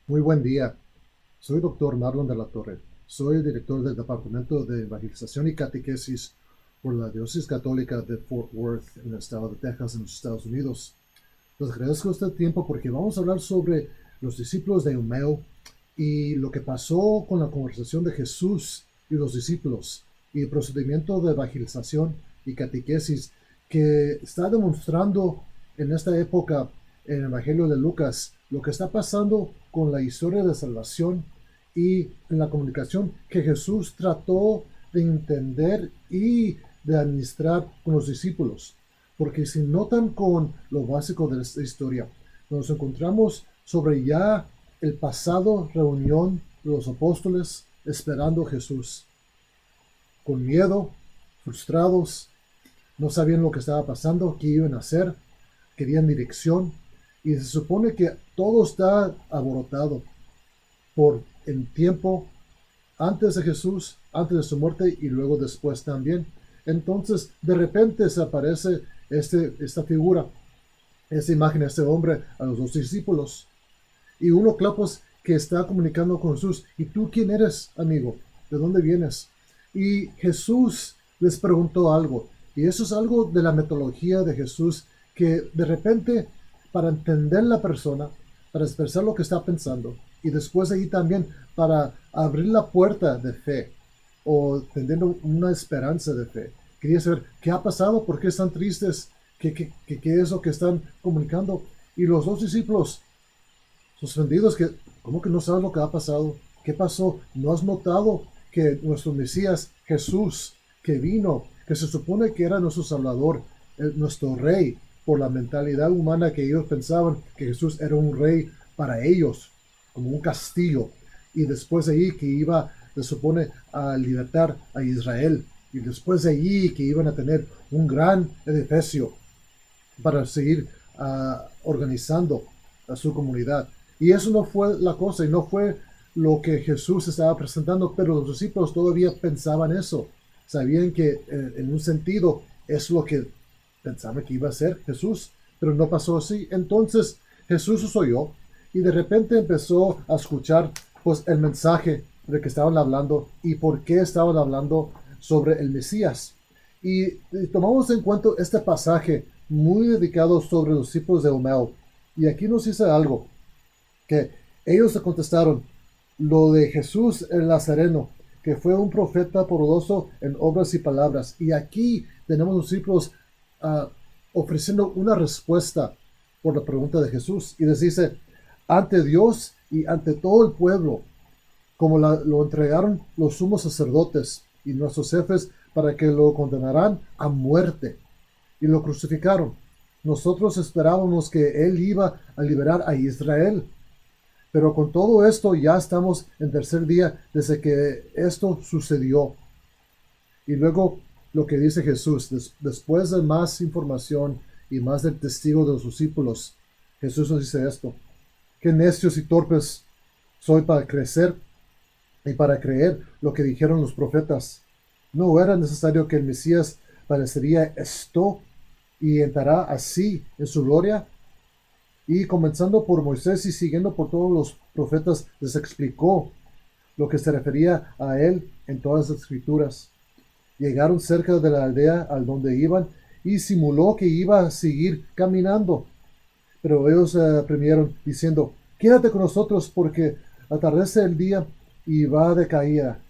Muy buen día. Soy doctor Marlon de la Torre. Soy el director del Departamento de Evangelización y Catequesis por la Diócesis Católica de Fort Worth, en el estado de Texas, en los Estados Unidos. Les agradezco este tiempo porque vamos a hablar sobre los discípulos de Emmaus y lo que pasó con la conversación de Jesús y los discípulos y el procedimiento de evangelización y catequesis que está demostrando en esta época en el Evangelio de Lucas lo que está pasando con la historia de salvación y en la comunicación que Jesús trató de entender y de administrar con los discípulos. Porque si notan con lo básico de esta historia, nos encontramos sobre ya el pasado reunión de los apóstoles esperando a Jesús, con miedo, frustrados, no sabían lo que estaba pasando, qué iban a hacer, querían dirección, y se supone que todo está aborotado por el tiempo antes de Jesús, antes de su muerte y luego después también. Entonces, de repente se aparece esta figura, esta imagen, este hombre a los dos discípulos. Y uno, Clapos, que está comunicando con Jesús. ¿Y tú quién eres, amigo? ¿De dónde vienes? Y Jesús les preguntó algo. Y eso es algo de la metodología de Jesús, que de repente, para entender la persona, para expresar lo que está pensando, y después de ahí también para abrir la puerta de fe, o teniendo una esperanza de fe. Quería saber qué ha pasado, por qué están tristes, qué es lo que están comunicando. Y los dos discípulos suspendidos, que ¿cómo que no sabes lo que ha pasado? ¿Qué pasó? ¿No has notado que nuestro Mesías Jesús, que vino, que se supone que era nuestro Salvador, nuestro Rey, por la mentalidad humana que ellos pensaban que Jesús era un rey para ellos, como un castillo, y después de ahí que iba, se supone, a libertar a Israel, y después de allí que iban a tener un gran edificio para seguir organizando a su comunidad. Y eso no fue la cosa, y no fue lo que Jesús estaba presentando, pero los discípulos todavía pensaban eso. Sabían que en un sentido es lo que pensaban que iba a ser Jesús, pero no pasó así. Entonces Jesús los oyó y de repente empezó a escuchar pues el mensaje de que estaban hablando y por qué estaban hablando sobre el Mesías. Y tomamos en cuenta este pasaje muy dedicado sobre los discípulos de Emmaus. Y aquí nos dice algo, que ellos le contestaron, lo de Jesús el Nazareno, que fue un profeta poderoso en obras y palabras. Y aquí tenemos los discípulos uh, ofreciendo una respuesta por la pregunta de Jesús. Y les dice, ante Dios y ante todo el pueblo, como lo entregaron los sumos sacerdotes y nuestros jefes para que lo condenarán a muerte y lo crucificaron. Nosotros esperábamos que él iba a liberar a Israel, pero con todo esto ya estamos en tercer día desde que esto sucedió. Y luego lo que dice Jesús, después de más información y más del testigo de los discípulos, Jesús nos dice esto, qué necios y torpes soy para crecer y para creer lo que dijeron los profetas. ¿No era necesario que el Mesías padecería esto y entrará así en su gloria? Y comenzando por Moisés y siguiendo por todos los profetas, les explicó lo que se refería a él en todas las escrituras. Llegaron cerca de la aldea al donde iban y simuló que iba a seguir caminando. Pero ellos apremieron diciendo, quédate con nosotros porque atardece el día y va de caída.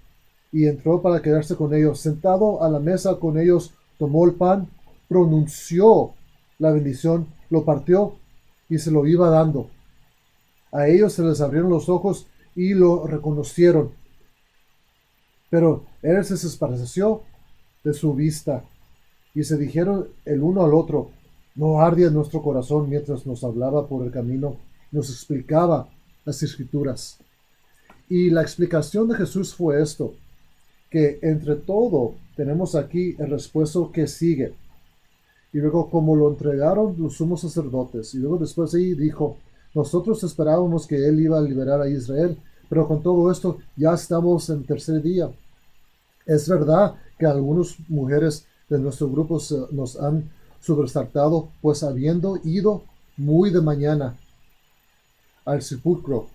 Y entró para quedarse con ellos. Sentado a la mesa con ellos, tomó el pan, pronunció la bendición, lo partió y se lo iba dando. A ellos se les abrieron los ojos y lo reconocieron. Pero él se desapareció de su vista y se dijeron el uno al otro, no ardía nuestro corazón mientras nos hablaba por el camino, nos explicaba las escrituras. Y la explicación de Jesús fue esto, que entre todo tenemos aquí el respuesto que sigue. Y luego como lo entregaron los sumos sacerdotes, y luego después ahí dijo, nosotros esperábamos que él iba a liberar a Israel, pero con todo esto ya estamos en tercer día. Es verdad que algunas mujeres de nuestro grupo nos han sobresaltado, pues habiendo ido muy de mañana al sepulcro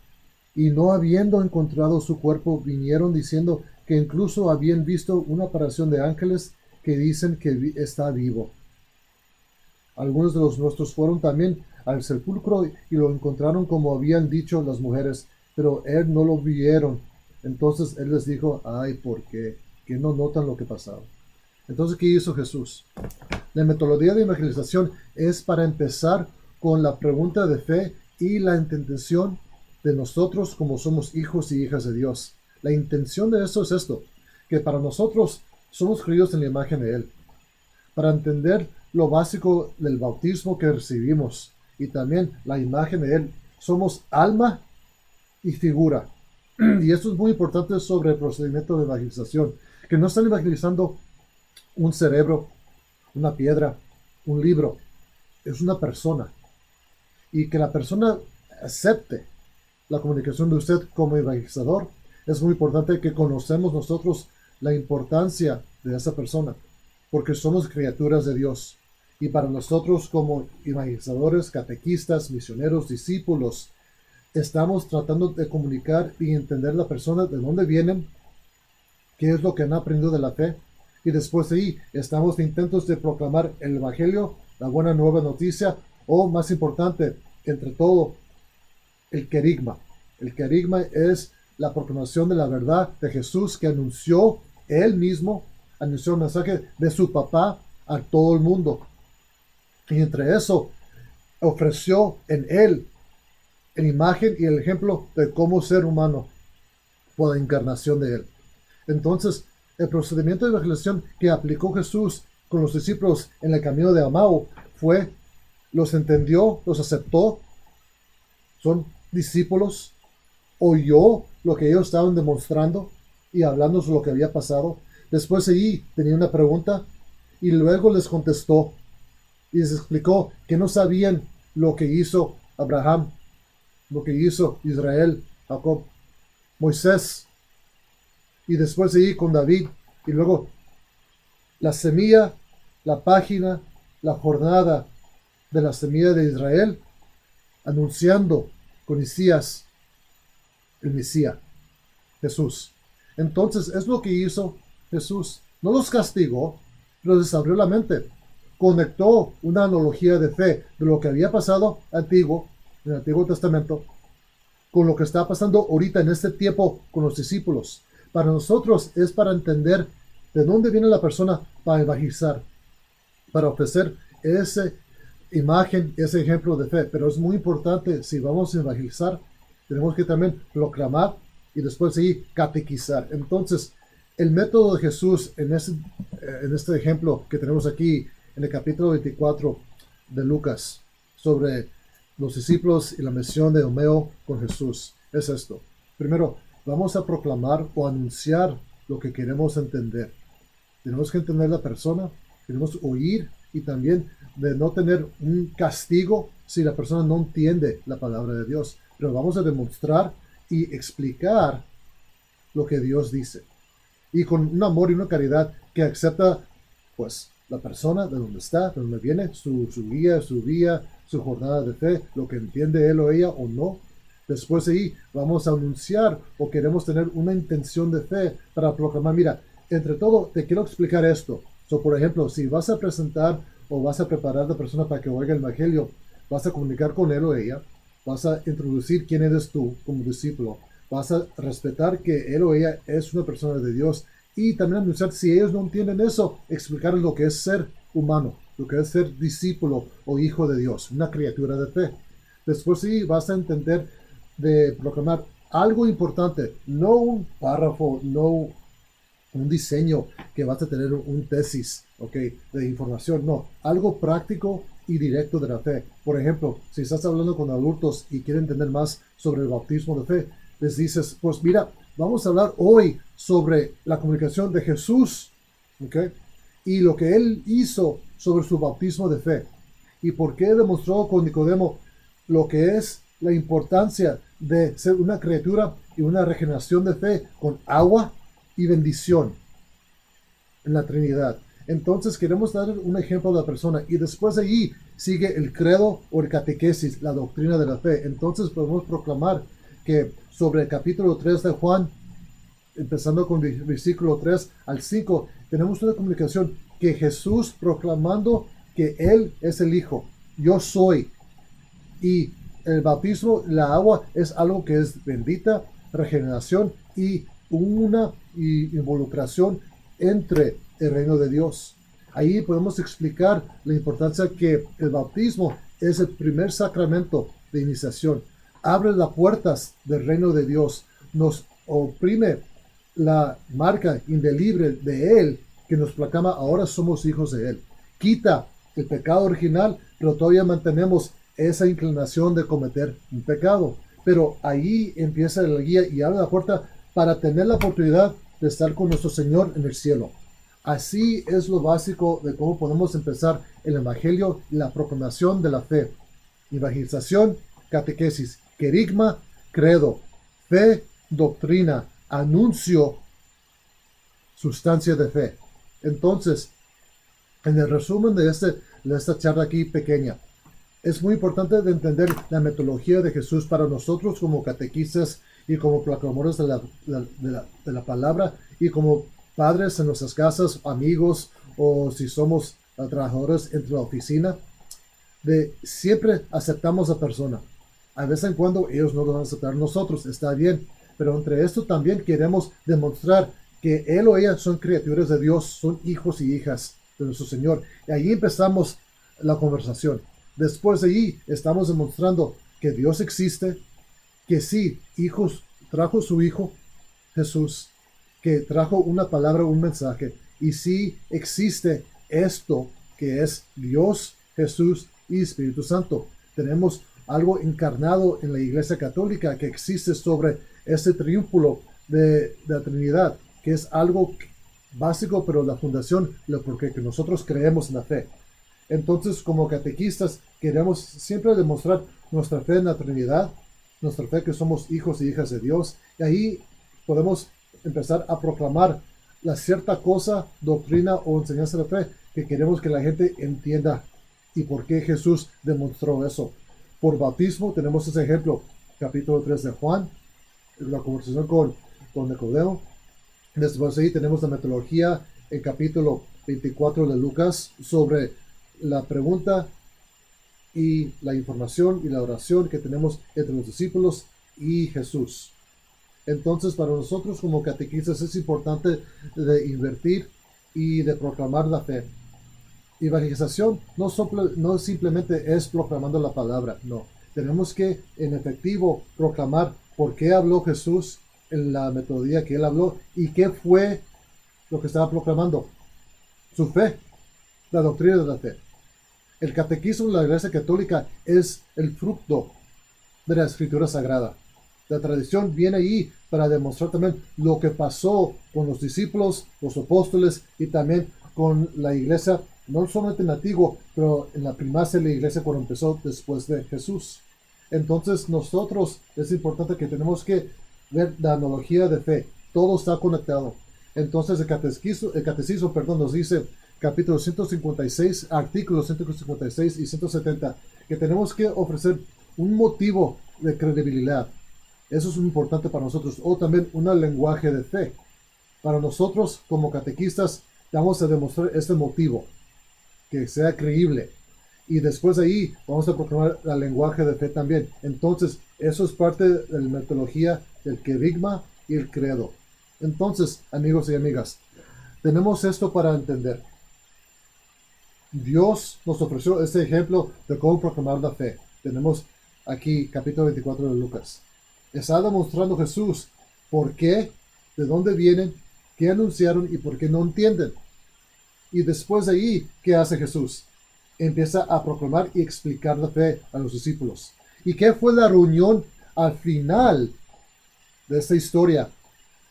y no habiendo encontrado su cuerpo, vinieron diciendo que incluso habían visto una aparición de ángeles que dicen que está vivo. Algunos de los nuestros fueron también al sepulcro y lo encontraron como habían dicho las mujeres, pero él no lo vieron. Entonces él les dijo, ay, ¿por qué? ¿Que no notan lo que pasaba? Entonces, ¿qué hizo Jesús? La metodología de evangelización es para empezar con la pregunta de fe y la intención de nosotros como somos hijos y hijas de Dios. La intención de esto es esto, que para nosotros somos creados en la imagen de Él, para entender lo básico del bautismo que recibimos y también la imagen de Él. Somos alma y figura. Y esto es muy importante sobre el procedimiento de evangelización, que no están evangelizando un cerebro, una piedra, un libro, es una persona. Y que la persona acepte la comunicación de usted como evangelizador, es muy importante que conocemos nosotros la importancia de esa persona, porque somos criaturas de Dios. Y para nosotros como evangelizadores, catequistas, misioneros, discípulos, estamos tratando de comunicar y entender la persona, de dónde vienen, qué es lo que han aprendido de la fe. Y después de ahí estamos en intentos de proclamar el Evangelio, la buena nueva noticia, o más importante, entre todo, el querigma. El querigma es la proclamación de la verdad de Jesús que anunció él mismo, anunció el mensaje de su papá a todo el mundo. Y entre eso, ofreció en él la imagen y el ejemplo de cómo ser humano por la encarnación de él. Entonces, el procedimiento de evangelización que aplicó Jesús con los discípulos en el camino de Emmaús fue, los entendió, los aceptó, son discípulos, oyó lo que ellos estaban demostrando y hablando sobre lo que había pasado. Después allí tenía una pregunta y luego les contestó y les explicó que no sabían lo que hizo Abraham, lo que hizo Israel, Jacob, Moisés, y después de ahí con David, y luego la semilla, la página, la jornada de la semilla de Israel, anunciando con Isaías el Mesías, Jesús. Entonces es lo que hizo Jesús. No los castigó, pero les abrió la mente. Conectó una analogía de fe de lo que había pasado en el Antiguo Testamento con lo que está pasando ahorita en este tiempo con los discípulos. Para nosotros es para entender de dónde viene la persona para evangelizar, para ofrecer esa imagen, ese ejemplo de fe. Pero es muy importante, si vamos a evangelizar, tenemos que también proclamar y después seguir catequizar. Entonces, el método de Jesús en este ejemplo que tenemos aquí en el capítulo 24 de Lucas sobre los discípulos y la misión de Homeo con Jesús es esto. Primero, vamos a proclamar o anunciar lo que queremos entender. Tenemos que entender la persona, tenemos que oír y también de no tener un castigo si la persona no entiende la palabra de Dios. Pero vamos a demostrar y explicar lo que Dios dice. Y con un amor y una caridad que acepta, pues, la persona de donde está, de donde viene, su guía, su vía, su jornada de fe, lo que entiende él o ella o no. Después de ahí vamos a anunciar o queremos tener una intención de fe para proclamar, mira, entre todo te quiero explicar esto. Por ejemplo, si vas a presentar o vas a preparar a la persona para que oiga el Evangelio, vas a comunicar con él o ella, vas a introducir quién eres tú como discípulo, vas a respetar que él o ella es una persona de Dios y también anunciar, si ellos no entienden eso, explicarles lo que es ser humano, lo que es ser discípulo o hijo de Dios, una criatura de fe. Después sí vas a entender de proclamar algo importante, no un párrafo, no un diseño que vas a tener un tesis, de información, no, algo práctico y directo de la fe. Por ejemplo, si estás hablando con adultos y quieren entender más sobre el bautismo de fe, les dices, pues mira, vamos a hablar hoy sobre la comunicación de Jesús, y lo que él hizo sobre su bautismo de fe, y por qué demostró con Nicodemo lo que es la importancia de ser una criatura y una regeneración de fe con agua y bendición en la Trinidad. Entonces queremos dar un ejemplo de la persona y después de allí sigue el credo o el catequesis, la doctrina de la fe. Entonces podemos proclamar que sobre el capítulo 3 de Juan, empezando con el versículo 3 al 5, tenemos una comunicación que Jesús proclamando que Él es el Hijo, yo soy. Y el bautismo, la agua, es algo que es bendita, regeneración y una involucración entre el reino de Dios. Ahí podemos explicar la importancia que el bautismo es el primer sacramento de iniciación. Abre las puertas del reino de Dios, nos oprime la marca indeleble de Él que nos proclama ahora somos hijos de Él. Quita el pecado original, pero todavía mantenemos esa inclinación de cometer un pecado. Pero ahí empieza la guía y abre la puerta para tener la oportunidad de estar con nuestro Señor en el cielo. Así es lo básico de cómo podemos empezar el Evangelio y la proclamación de la fe. Evangelización, catequesis, querigma, credo, fe, doctrina, anuncio, sustancia de fe. Entonces, en el resumen de esta charla aquí pequeña, es muy importante de entender la metodología de Jesús para nosotros como catequistas y como proclamadores de la palabra y como padres en nuestras casas, amigos o si somos trabajadores entre la oficina, de siempre aceptamos a persona. A vez en cuando ellos no lo van a aceptar nosotros, está bien, pero entre esto también queremos demostrar que él o ella son criaturas de Dios, son hijos y hijas de nuestro Señor. Y ahí empezamos la conversación. Después de ahí estamos demostrando que Dios existe, que sí, hijos, trajo su Hijo Jesús, que trajo una palabra, un mensaje, y sí existe esto que es Dios, Jesús y Espíritu Santo. Tenemos algo encarnado en la Iglesia Católica que existe sobre este triunfo de la Trinidad, que es algo básico, pero la fundación, porque nosotros creemos en la fe. Entonces, como catequistas, queremos siempre demostrar nuestra fe en la Trinidad, nuestra fe que somos hijos y hijas de Dios, y ahí podemos empezar a proclamar la cierta cosa, doctrina o enseñanza de fe que queremos que la gente entienda y por qué Jesús demostró eso. Por bautismo tenemos ese ejemplo, capítulo 3 de Juan, la conversación con Nicodemo. Después de ahí tenemos la metodología en capítulo 24 de Lucas sobre la pregunta y la información y la oración que tenemos entre los discípulos y Jesús. Entonces, para nosotros como catequistas es importante de invertir y de proclamar la fe. Evangelización no simplemente es proclamando la palabra, no. Tenemos que, en efectivo, proclamar por qué habló Jesús en la metodología que él habló y qué fue lo que estaba proclamando. Su fe, la doctrina de la fe. El catequismo de la Iglesia Católica es el fruto de la Escritura Sagrada. La tradición viene ahí para demostrar también lo que pasó con los discípulos, los apóstoles y también con la Iglesia, no solamente en el Antiguo, pero en la primacia de la Iglesia cuando empezó después de Jesús. Entonces nosotros es importante que tenemos que ver la analogía de fe. Todo está conectado. Entonces el catecismo, nos dice capítulo 156, artículos 156 y 170, que tenemos que ofrecer un motivo de credibilidad. Eso es muy importante para nosotros. O también un lenguaje de fe. Para nosotros, como catequistas, vamos a demostrar este motivo, que sea creíble. Y después de ahí, vamos a proclamar el lenguaje de fe también. Entonces, eso es parte de la metodología del querigma y el credo. Entonces, amigos y amigas, tenemos esto para entender. Dios nos ofreció este ejemplo de cómo proclamar la fe. Tenemos aquí capítulo 24 de Lucas. Está demostrando Jesús por qué, de dónde vienen, qué anunciaron y por qué no entienden. Y después de ahí, ¿qué hace Jesús? Empieza a proclamar y explicar la fe a los discípulos. ¿Y qué fue la reunión al final de esta historia?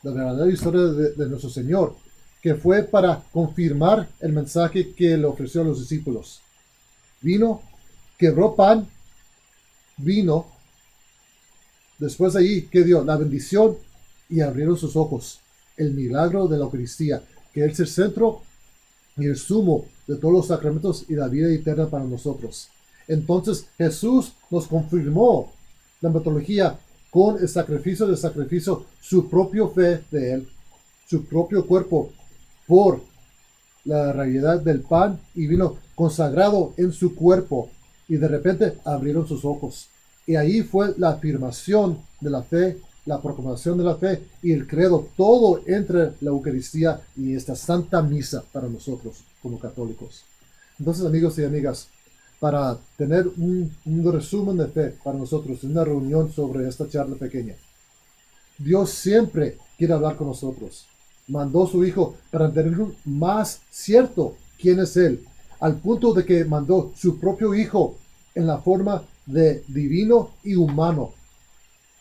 La verdadera historia de nuestro Señor, que fue para confirmar el mensaje que le ofreció a los discípulos. Vino, quebró pan, vino. Después de ahí, ¿qué dio? La bendición y abrieron sus ojos. El milagro de la Eucaristía, que es el centro y el sumo de todos los sacramentos y la vida eterna para nosotros. Entonces Jesús nos confirmó la metodología con el sacrificio de sacrificio su propia fe de Él, su propio cuerpo, por la realidad del pan y vino consagrado en su cuerpo. Y de repente abrieron sus ojos. Y ahí fue la afirmación de la fe, la proclamación de la fe y el credo, todo entre la Eucaristía y esta Santa Misa para nosotros como católicos. Entonces, amigos y amigas, para tener un resumen de fe para nosotros, una reunión sobre esta charla pequeña. Dios siempre quiere hablar con nosotros. Mandó a su Hijo para tener más cierto quién es Él, al punto de que mandó su propio Hijo en la forma de divino y humano,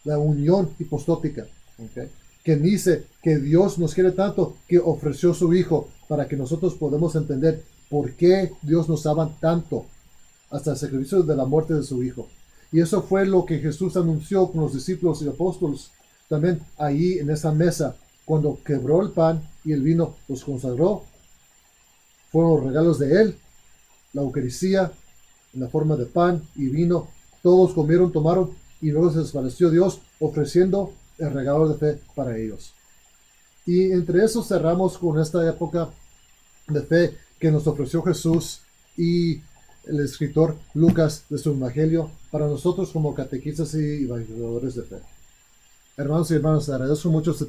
la unión hipostótica, ¿okay? Que dice que Dios nos quiere tanto que ofreció su Hijo para que nosotros podamos entender por qué Dios nos ama tanto, hasta el sacrificio de la muerte de su Hijo. Y eso fue lo que Jesús anunció con los discípulos y apóstoles también ahí en esa mesa, cuando quebró el pan y el vino, los consagró. Fueron los regalos de Él, la Eucaristía, en la forma de pan y vino. Todos comieron, tomaron, y luego se desvaneció Dios, ofreciendo el regalo de fe para ellos. Y entre eso cerramos con esta época de fe que nos ofreció Jesús y el escritor Lucas de su Evangelio para nosotros como catequistas y evangelizadores de fe. Hermanos y hermanas, agradezco mucho este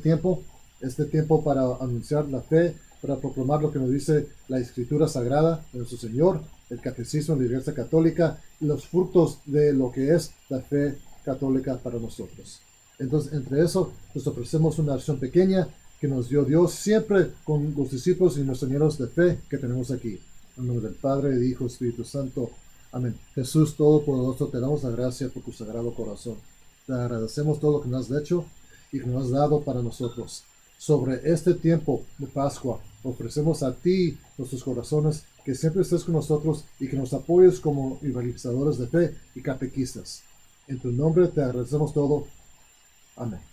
tiempo para anunciar la fe, para proclamar lo que nos dice la Escritura Sagrada de nuestro Señor, el Catecismo de la Iglesia Católica y los frutos de lo que es la fe católica para nosotros. Entonces, entre eso, nos ofrecemos una acción pequeña que nos dio Dios siempre con los discípulos y los señores de fe que tenemos aquí. En nombre del Padre, del Hijo y Espíritu Santo. Amén. Jesús Todopoderoso, te damos la gracia por tu sagrado corazón. Te agradecemos todo lo que nos has hecho y que nos has dado para nosotros. Sobre este tiempo de Pascua, ofrecemos a ti nuestros corazones, que siempre estés con nosotros y que nos apoyes como evangelizadores de fe y catequistas. En tu nombre te agradecemos todo. Amén.